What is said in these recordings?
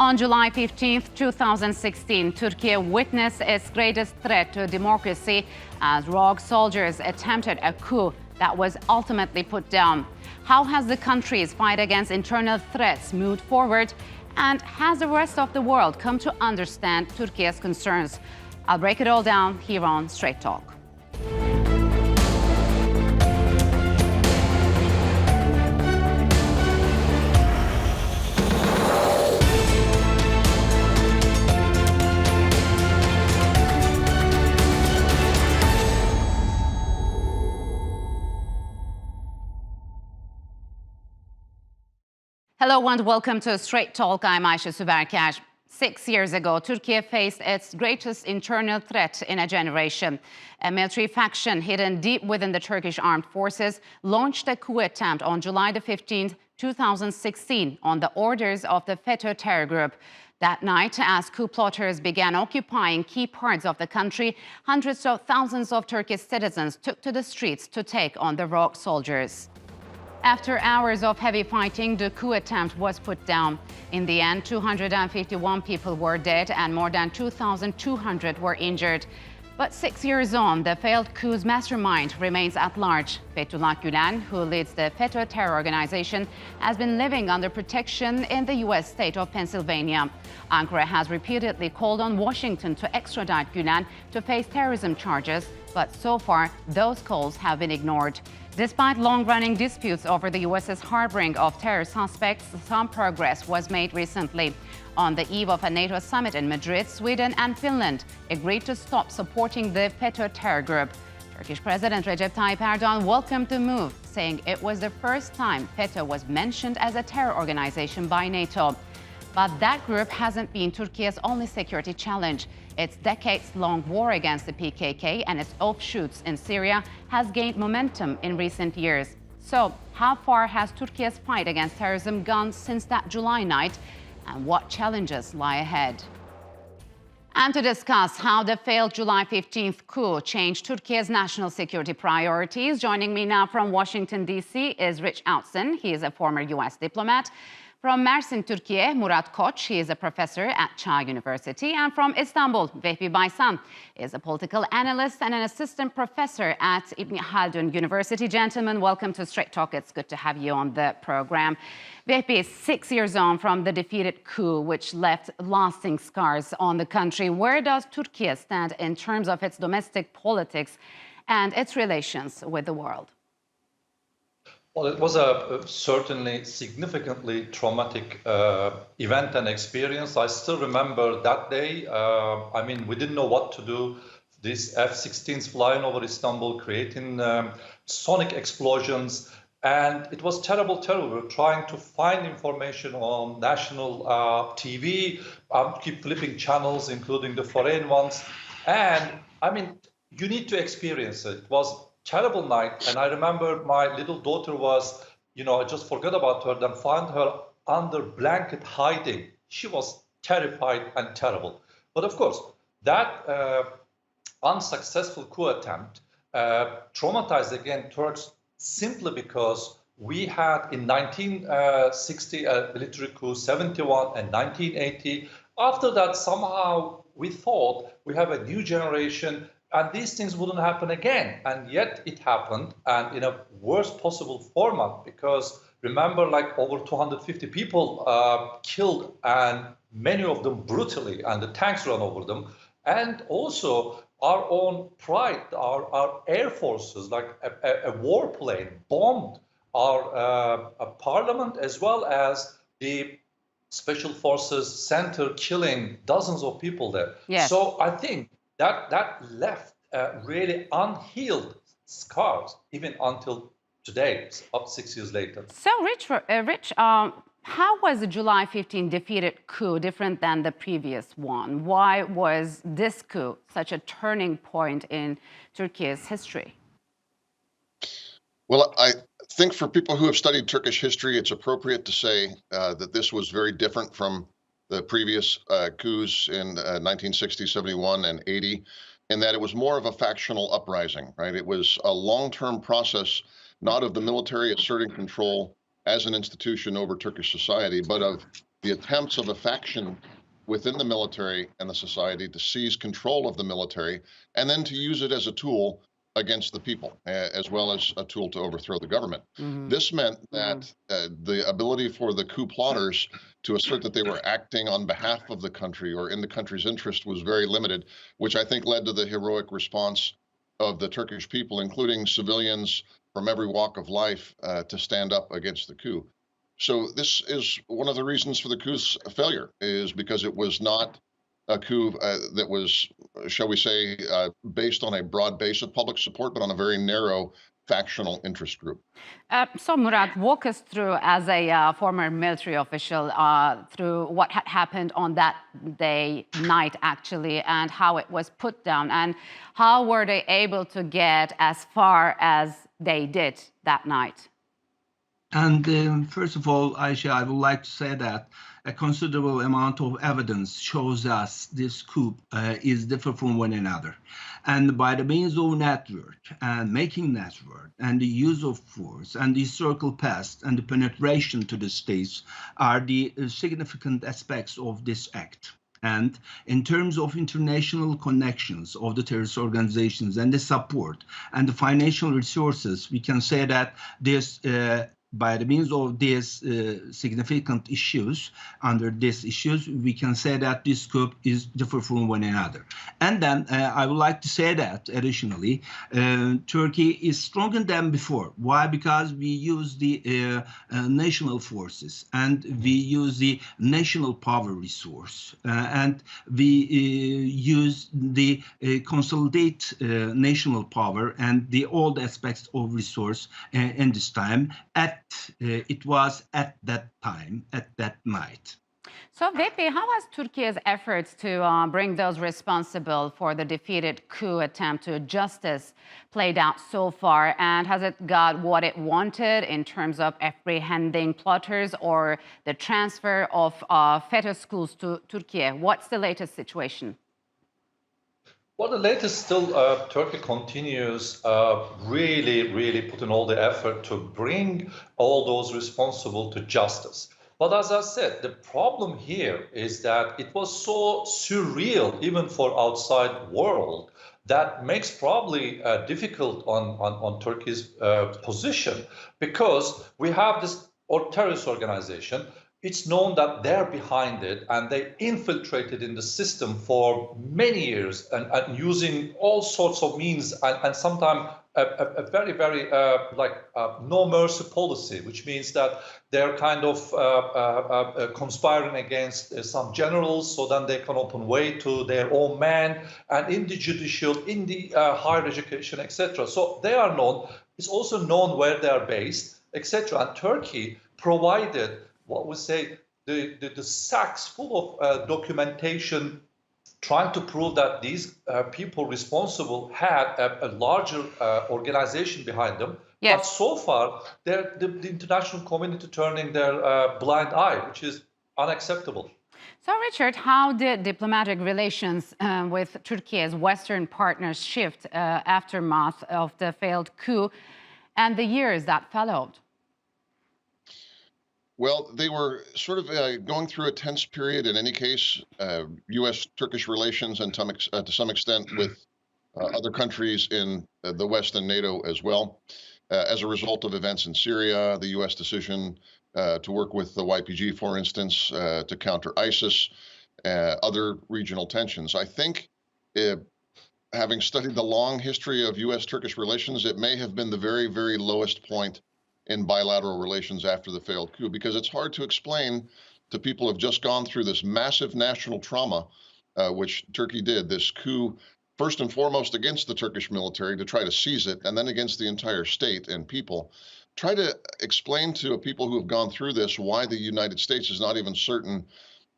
On July 15, 2016, Turkey witnessed its greatest threat to democracy as rogue soldiers attempted a coup that was ultimately put down. How has the country's fight against internal threats moved forward? And has the rest of the world come to understand Turkey's concerns? I'll break it all down here on Straight Talk. Hello and welcome to Straight Talk. I'm Ayşe Süberker. 6 years ago, Turkey faced its greatest internal threat in a generation. A military faction hidden deep within the Turkish armed forces launched a coup attempt on July 15, 2016, on the orders of the Feto terror group. That night, as coup plotters began occupying key parts of the country, hundreds of thousands of Turkish citizens took to the streets to take on the rogue soldiers. After hours of heavy fighting, the coup attempt was put down. In the end, 251 people were dead and more than 2,200 were injured. But 6 years on, the failed coup's mastermind remains at large. Fethullah Gulen, who leads the Feto terror organization, has been living under protection in the U.S. state of Pennsylvania. Ankara has repeatedly called on Washington to extradite Gulen to face terrorism charges, but so far, those calls have been ignored. Despite long-running disputes over the U.S.'s harboring of terror suspects, some progress was made recently. On the eve of a NATO summit in Madrid, Sweden and Finland agreed to stop supporting the Feto terror group. Turkish President Recep Tayyip Erdogan welcomed the move, saying it was the first time Feto was mentioned as a terror organization by NATO. But that group hasn't been Turkey's only security challenge. Its decades-long war against the PKK and its offshoots in Syria has gained momentum in recent years. So, how far has Turkey's fight against terrorism gone since that July night, and what challenges lie ahead? And to discuss how the failed July 15th coup changed Turkey's national security priorities, joining me now from Washington, D.C. is Rich Outzen. He is a former U.S. diplomat. From Mersin, Türkiye, Murat Koç, he is a professor at Çağ University. And from Istanbul, Vehbi Baysan is a political analyst and an assistant professor at İbn Haldun University. Gentlemen, welcome to Straight Talk. It's good to have you on the program. Vehbi, 6 years on from the defeated coup, which left lasting scars on the country. Where does Turkey stand in terms of its domestic politics and its relations with the world? Well, it was a certainly significantly traumatic event and experience. I still remember that day. I mean, we didn't know what to do. These F-16s flying over Istanbul, creating sonic explosions. And it was terrible. We were trying to find information on national TV, keep flipping channels, including the foreign ones. And I mean, you need to experience it. It was terrible night, and I remember my little daughter was, I just forgot about her, then found her under blanket hiding. She was terrified and terrible. But of course, that unsuccessful coup attempt traumatized again Turks simply because we had in 1960 a military coup, 71 and 1980. After that, somehow we thought we have a new generation and these things wouldn't happen again. And yet it happened, and in a worst possible format, because remember, like over 250 people killed, and many of them brutally, and the tanks ran over them. And also our own pride, our air forces, like a warplane bombed our parliament, as well as the special forces center, killing dozens of people there. Yes. So I think that left really unhealed scars, even until today, up 6 years later. So, Rich, how was the July 15 defeated coup different than the previous one? Why was this coup such a turning point in Turkey's history? Well, I think for people who have studied Turkish history, it's appropriate to say that this was very different from the previous coups in 1960, 71, and 80, in that it was more of a factional uprising, right? It was a long-term process, not of the military asserting control as an institution over Turkish society, but of the attempts of a faction within the military and the society to seize control of the military and then to use it as a tool against the people, as well as a tool to overthrow the government. This meant that the ability for the coup plotters to assert that they were acting on behalf of the country or in the country's interest was very limited, which I think led to the heroic response of the Turkish people, including civilians from every walk of life, to stand up against the coup. So this is one of the reasons for the coup's failure, is because it was not a coup that was, shall we say, based on a broad base of public support, but on a very narrow factional interest group. So Murat, walk us through, as a former military official, through what had happened on that night, actually, and how it was put down, and how were they able to get as far as they did that night? And first of all, Aisha, I would like to say that a considerable amount of evidence shows us this coup is different from one another. And by the means of network and making network and the use of force and the historical past and the penetration to the states are the significant aspects of this act. And in terms of international connections of the terrorist organizations and the support and the financial resources, we can say that this by the means of these significant issues, under these issues, we can say that this coup is different from one another. And then I would like to say that, additionally, Turkey is stronger than before. Why? Because we use the national forces and we use the national power resource and we use the consolidate national power and the old aspects of resource in this time. It was at that time, at that night. So, VP, how has Turkey's efforts to bring those responsible for the defeated coup attempt to justice played out so far? And has it got what it wanted in terms of apprehending plotters or the transfer of Feto schools to Turkey? What's the latest situation? Well, the latest still, Turkey continues really putting all the effort to bring all those responsible to justice. But as I said, the problem here is that it was so surreal, even for outside world, that makes probably difficult on Turkey's position, because we have this terrorist organization. It's known that they're behind it, and they infiltrated in the system for many years and using all sorts of means and sometimes a very no mercy policy, which means that they're kind of conspiring against some generals so then they can open way to their own men, and in the judicial, in the higher education, etc. So they are known. It's also known where they are based, etc. And Turkey provided what we say, the sacks full of documentation trying to prove that these people responsible had a larger organization behind them. Yes. But so far, the international community turning their blind eye, which is unacceptable. So, Richard, how did diplomatic relations with Turkey's Western partners shift aftermath of the failed coup and the years that followed? Well, they were sort of going through a tense period in any case, U.S.-Turkish relations, and to some extent with other countries in the West and NATO as well. As a result of events in Syria, the U.S. decision to work with the YPG, for instance, to counter ISIS, other regional tensions. I think, having studied the long history of U.S.-Turkish relations, it may have been the very lowest point in bilateral relations after the failed coup, because it's hard to explain to people who have just gone through this massive national trauma, which Turkey did, this coup, first and foremost against the Turkish military to try to seize it, and then against the entire state and people. Try to explain to people who have gone through this why the United States is not even certain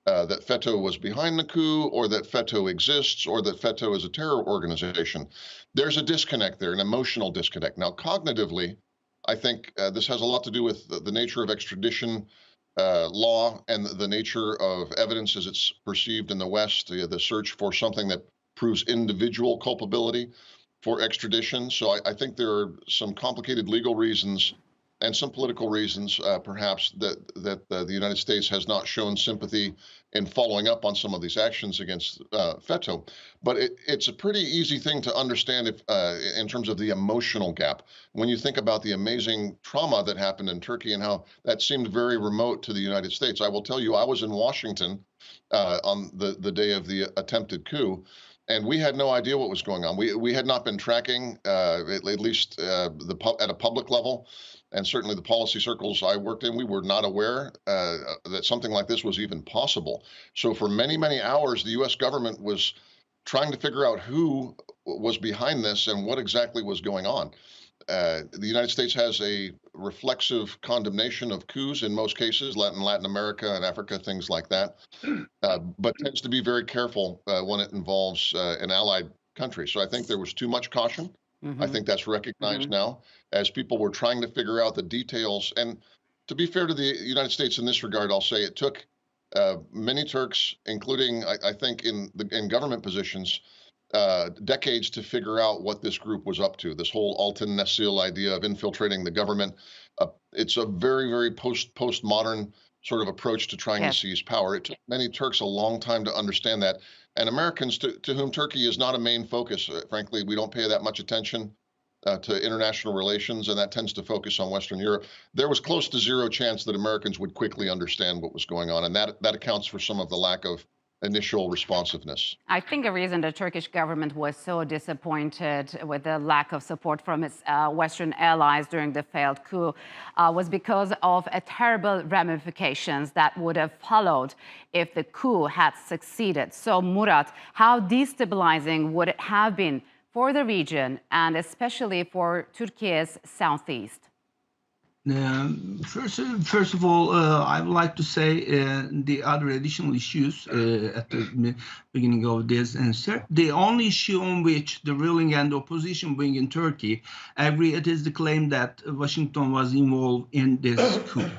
that Feto was behind the coup, or that Feto exists, or that Feto is a terror organization. There's a disconnect there, an emotional disconnect. Now, cognitively, I think this has a lot to do with the nature of extradition law and the nature of evidence as it's perceived in the West, the search for something that proves individual culpability for extradition. So I think there are some complicated legal reasons and some political reasons, perhaps, that the United States has not shown sympathy in following up on some of these actions against Feto. But it's a pretty easy thing to understand if, in terms of the emotional gap. When you think about the amazing trauma that happened in Turkey and how that seemed very remote to the United States. I will tell you, I was in Washington on the day of the attempted coup, and we had no idea what was going on. We had not been tracking, at least at a public level, and certainly the policy circles I worked in, we were not aware that something like this was even possible. So for many, many hours, the U.S. government was trying to figure out who was behind this and what exactly was going on. The United States has a reflexive condemnation of coups in most cases, Latin America and Africa, things like that, but tends to be very careful when it involves an allied country. So I think there was too much caution. I think that's recognized now as people were trying to figure out the details. And to be fair to the United States in this regard, I'll say it took many Turks, including, I think, in government positions, decades to figure out what this group was up to. This whole Altın Nesil idea of infiltrating the government. It's a very, very postmodern sort of approach to trying to seize power. It took many Turks a long time to understand that. And Americans, to whom Turkey is not a main focus, frankly, we don't pay that much attention to international relations, and that tends to focus on Western Europe. There was close to zero chance that Americans would quickly understand what was going on, and that accounts for some of the lack of initial responsiveness. I think the reason the Turkish government was so disappointed with the lack of support from its Western allies during the failed coup was because of terrible ramifications that would have followed if the coup had succeeded. So, Murat, how destabilizing would it have been for the region and especially for Turkey's southeast? First of all, I would like to say the other additional issues at the beginning of this answer. The only issue on which the ruling and opposition wing in Turkey agree, it is the claim that Washington was involved in this coup.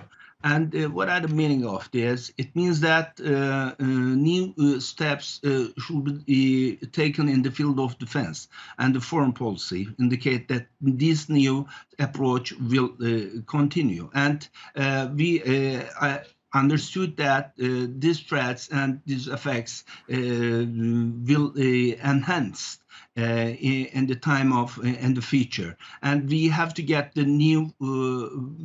And what are the meaning of this? It means that new steps should be taken in the field of defense, and the foreign policy indicate that this new approach will continue. And I understood that these threats and these effects will enhance in the time of in the future, and we have to get the new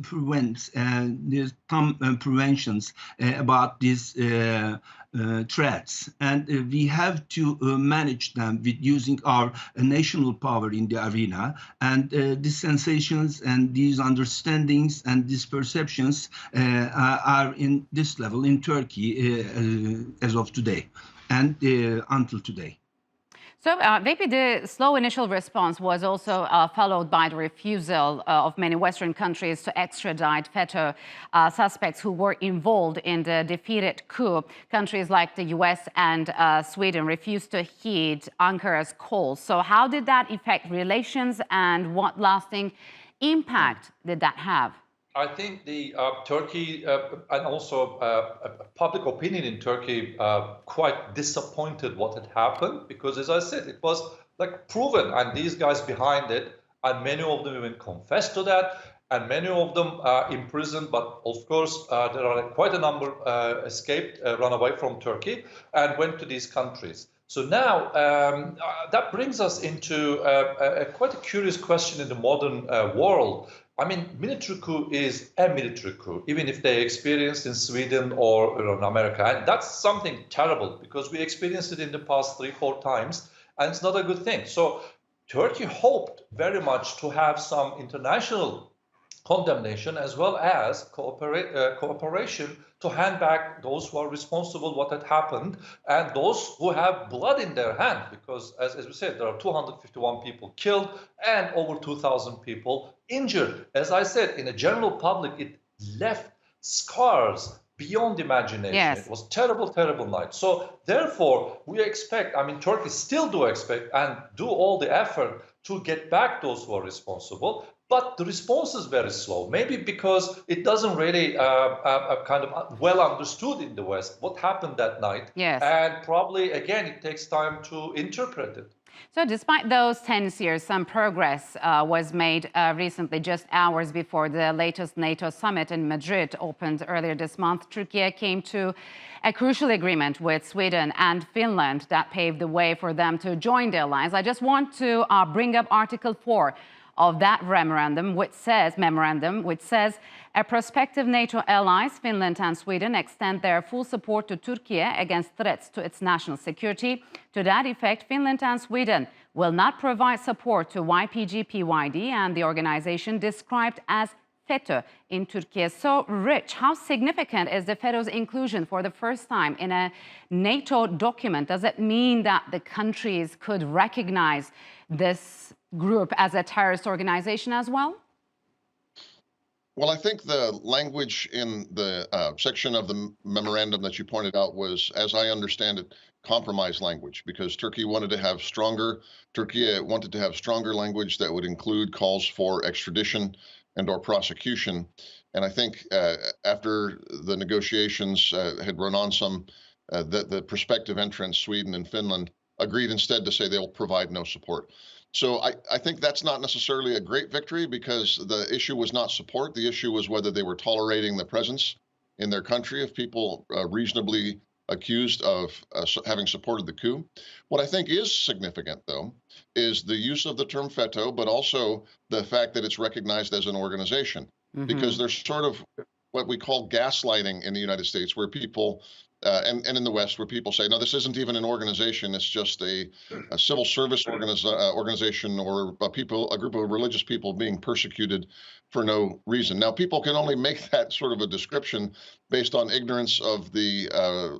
prevents and some preventions about these threats, and we have to manage them with using our national power in the arena. And these sensations and these understandings and these perceptions are in this level in Turkey as of today and until today. So maybe the slow initial response was also followed by the refusal of many Western countries to extradite Feto suspects who were involved in the defeated coup. Countries like the US and Sweden refused to heed Ankara's calls. So how did that affect relations, and what lasting impact did that have? I think the Turkey and also public opinion in Turkey quite disappointed what had happened, because, as I said, it was like proven, and these guys behind it, and many of them even confessed to that, and many of them imprisoned. But of course, there are quite a number escaped, run away from Turkey, and went to these countries. So now that brings us into quite a curious question in the modern world. I mean, military coup is a military coup, even if they experienced in Sweden or in America. And that's something terrible, because we experienced it in the past 3-4 times, and it's not a good thing. So Turkey hoped very much to have some international condemnation as well as cooperation to hand back those who are responsible what had happened, and those who have blood in their hand, because as we said, there are 251 people killed and over 2,000 people injured. As I said, in the general public, it left scars beyond imagination. Yes. It was terrible, terrible night. So therefore, we expect, I mean, Turkey still do expect and do all the effort to get back those who are responsible. But the response is very slow, maybe because it doesn't really kind of well understood in the West what happened that night. Yes. And probably, again, it takes time to interpret it. So despite those tense years, some progress was made recently, just hours before the latest NATO summit in Madrid opened earlier this month. Turkey came to a crucial agreement with Sweden and Finland that paved the way for them to join the alliance. I just want to bring up Article 4 of that memorandum, which says a prospective NATO allies, Finland and Sweden, extend their full support to Turkey against threats to its national security. To that effect, Finland and Sweden will not provide support to YPG-PYD and the organization described as Feto in Turkey. So, Rich, how significant is the Feto's inclusion for the first time in a NATO document? Does it mean that the countries could recognize this group as a terrorist organization as well? Well, I think the language in the section of the memorandum that you pointed out was, as I understand it, compromise language, because Turkey wanted to have stronger language that would include calls for extradition and or prosecution. And I think after the negotiations had run on some, the prospective entrants, Sweden and Finland, agreed instead to say they'll provide no support. So I think that's not necessarily a great victory, because the issue was not support. The issue was whether they were tolerating the presence in their country of people reasonably accused of having supported the coup. What I think is significant, though, is the use of the term Feto, but also the fact that it's recognized as an organization, because there's sort of what we call gaslighting in the United States, where people and in the West, where people say, no, this isn't even an organization. It's just a civil service organization, or a group of religious people being persecuted for no reason. Now, people can only make that sort of a description based on ignorance of the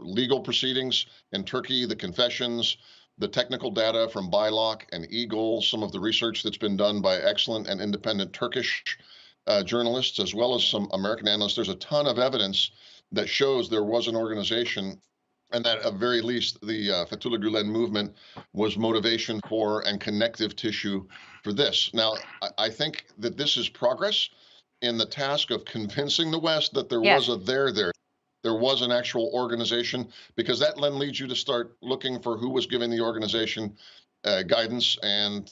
legal proceedings in Turkey, the confessions, the technical data from Bylock and Eagle, some of the research that's been done by excellent and independent Turkish journalists, as well as some American analysts. There's a ton of evidence that shows there was an organization, and that at very least the Fethullah Gulen movement was motivation for and connective tissue for this. Now, I think that this is progress in the task of convincing the West that there was a there. There was an actual organization, because that then leads you to start looking for who was giving the organization guidance. And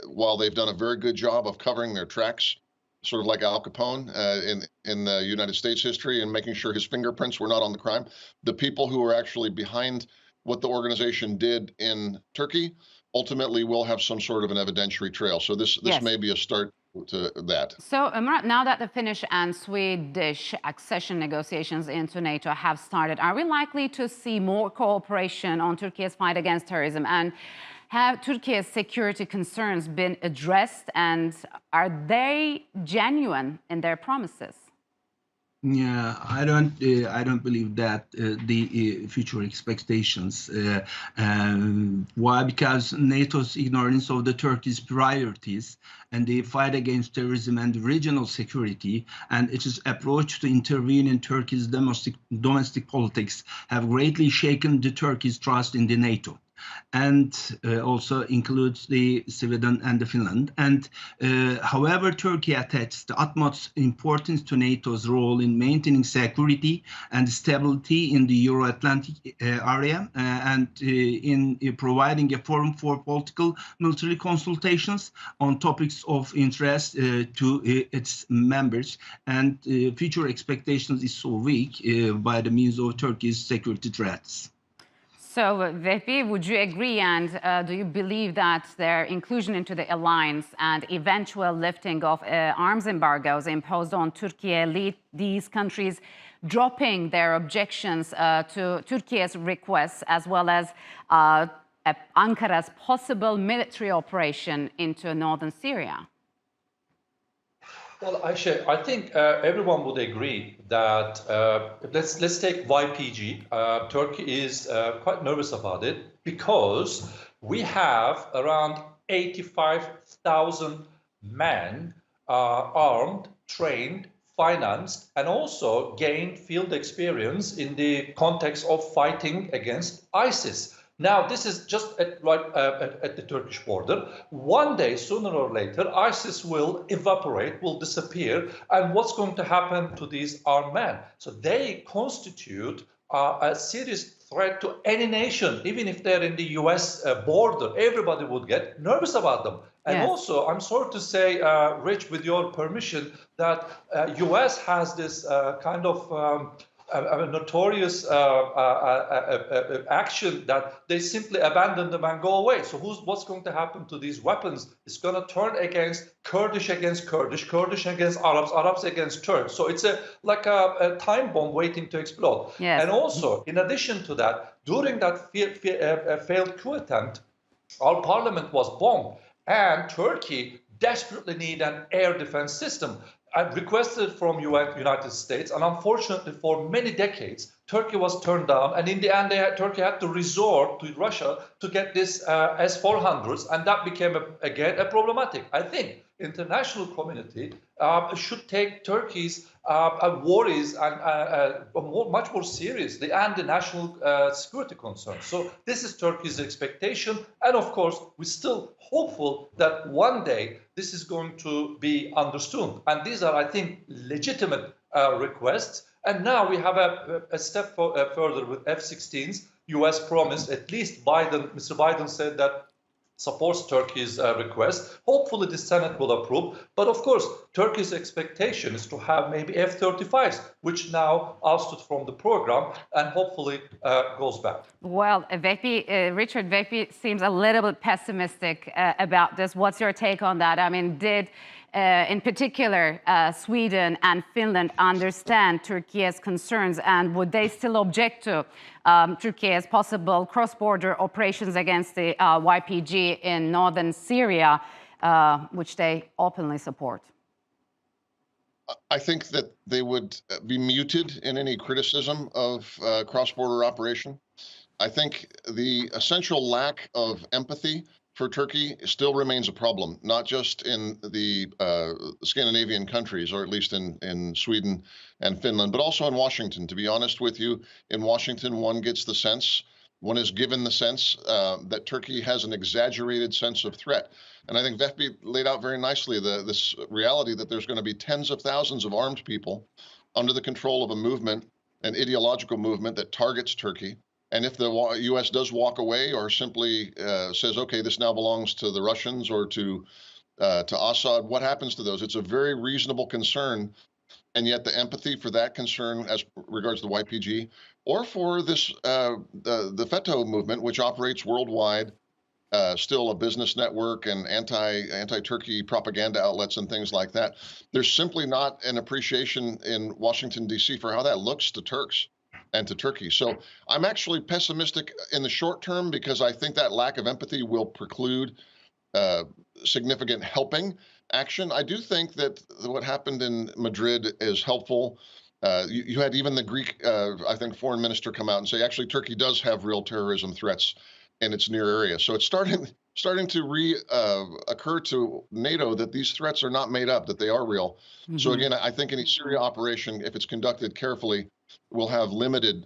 while they've done a very good job of covering their tracks, sort of like Al Capone in the United States history, and making sure his fingerprints were not on the crime, the people who were actually behind what the organization did in Turkey ultimately will have some sort of an evidentiary trail. So this may be a start to that. So, Murat, now that the Finnish and Swedish accession negotiations into NATO have started, are we likely to see more cooperation on Turkey's fight against terrorism? And have Turkey's security concerns been addressed, and are they genuine in their promises? Yeah, I don't believe that the future expectations. Why? Because NATO's ignorance of the Turkey's priorities and the fight against terrorism and regional security, and its approach to intervene in Turkey's domestic politics, have greatly shaken the Turkey's trust in the NATO, and also includes the Sweden and the Finland. And however, Turkey attaches the utmost importance to NATO's role in maintaining security and stability in the Euro-Atlantic area, and in providing a forum for political military consultations on topics of interest to its members. And future expectations is so weak by the means of Turkey's security threats. So, Vehbi, would you agree, and do you believe that their inclusion into the alliance and eventual lifting of arms embargoes imposed on Turkey lead these countries dropping their objections to Turkey's requests, as well as Ankara's possible military operation into northern Syria? Well, Ayşe, I think everyone would agree that let's take YPG. Turkey is quite nervous about it, because we have around 85,000 men armed, trained, financed, and also gained field experience in the context of fighting against ISIS. Now, this is just at the Turkish border. One day, sooner or later, ISIS will evaporate, will disappear. And what's going to happen to these armed men? So they constitute a serious threat to any nation, even if they're in the US border. Everybody would get nervous about them. And Yes. also, I'm sorry to say, Rich, with your permission, that US has this kind of a notorious action that they simply abandon them and go away. So what's going to happen to these weapons? It's going to turn against Kurdish against Kurdish, Kurdish against Arabs, Arabs against Turks. So it's like a time bomb waiting to explode. Yes. And also, in addition to that, during that failed coup attempt, our parliament was bombed, and Turkey desperately need an air defense system. I've requested from United States, and unfortunately for many decades, Turkey was turned down, and in the end, Turkey had to resort to Russia to get this S-400s, and that became, again, problematic. I think international community should take Turkey's worries and much more seriously, and the national security concerns. So this is Turkey's expectation, and of course, we're still hopeful that one day this is going to be understood. And these are, I think, legitimate requests. And now we have a step further with F-16s. U.S. promised, at least Mr. Biden said that supports Turkey's request. Hopefully the Senate will approve. But of course, Turkey's expectation is to have maybe F-35s, which now ousted from the program and hopefully goes back. Well, Richard Veppi seems a little bit pessimistic about this. What's your take on that? I mean, did in particular Sweden and Finland understand Turkey's concerns, and would they still object to Turkey's possible cross-border operations against the YPG in northern Syria, which they openly support? I think that they would be muted in any criticism of cross-border operation. I think the essential lack of empathy for Turkey still remains a problem, not just in the Scandinavian countries, or at least in Sweden and Finland, but also in Washington. To be honest with you, in Washington, one is given the sense that Turkey has an exaggerated sense of threat. And I think Vehbi laid out very nicely this reality that there's going to be tens of thousands of armed people under the control of a movement, an ideological movement that targets Turkey. And if the U.S. does walk away or simply says, okay, this now belongs to the Russians or to Assad, what happens to those? It's a very reasonable concern. And yet the empathy for that concern as regards the YPG or for this the Feto movement, which operates worldwide, still a business network and anti-Turkey propaganda outlets and things like that. There's simply not an appreciation in Washington, D.C. for how that looks to Turks and to Turkey. So I'm actually pessimistic in the short term because I think that lack of empathy will preclude significant helping action. I do think that what happened in Madrid is helpful. You had even the Greek, I think, foreign minister come out and say, actually, Turkey does have real terrorism threats in its near area. So it's starting to occur to NATO that these threats are not made up, that they are real. Mm-hmm. So again, I think any Syria operation, if it's conducted carefully, will have limited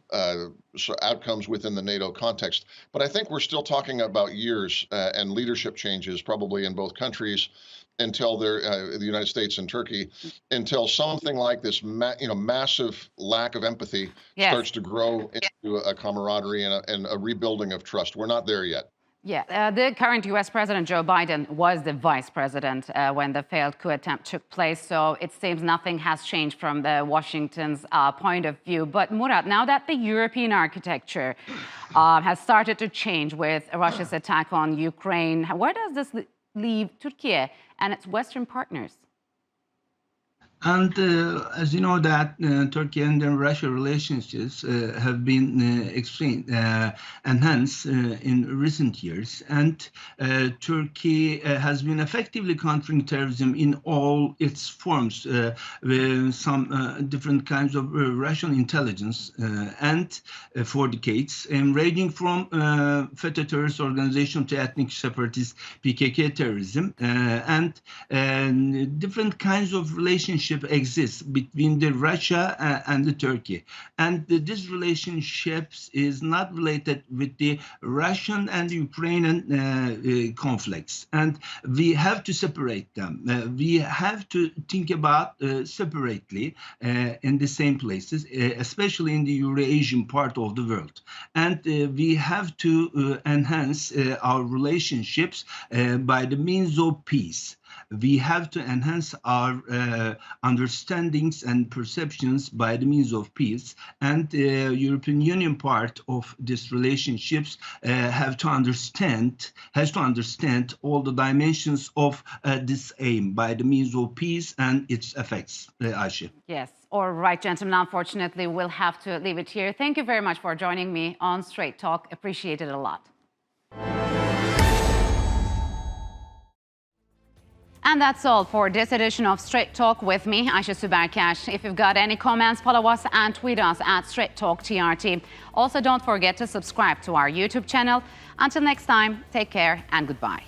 outcomes within the NATO context. But I think we're still talking about years and leadership changes probably in both countries until the United States and Turkey, until something like this massive lack of empathy starts to grow into a camaraderie and a rebuilding of trust. We're not there yet. Yeah, the current U.S. President, Joe Biden, was the vice president when the failed coup attempt took place. So it seems nothing has changed from the Washington's point of view. But Murat, now that the European architecture has started to change with Russia's attack on Ukraine, where does this leave Turkey and its Western partners? And as you know, that Turkey and Russia relationships have been enhanced in recent years. And Turkey has been effectively countering terrorism in all its forms, with some different kinds of Russian intelligence and for decades, ranging from Feto terrorist organization to ethnic separatist PKK terrorism, and different kinds of relationships relationship exists between the Russia and the Turkey. And this relationship is not related with the Russian and Ukrainian conflicts. And we have to separate them. We have to think about separately in the same places, especially in the Eurasian part of the world. And we have to enhance our relationships by the means of peace. We have to enhance our understandings and perceptions by the means of peace. And the European Union part of these relationships has to understand all the dimensions of this aim by the means of peace and its effects, Ayşe. Yes. All right, gentlemen, unfortunately, we'll have to leave it here. Thank you very much for joining me on Straight Talk. Appreciate it a lot. And that's all for this edition of Straight Talk with me, Ayşe Süberkaş. If you've got any comments, follow us and tweet us at Straight Talk TRT. Also, don't forget to subscribe to our YouTube channel. Until next time, take care and goodbye.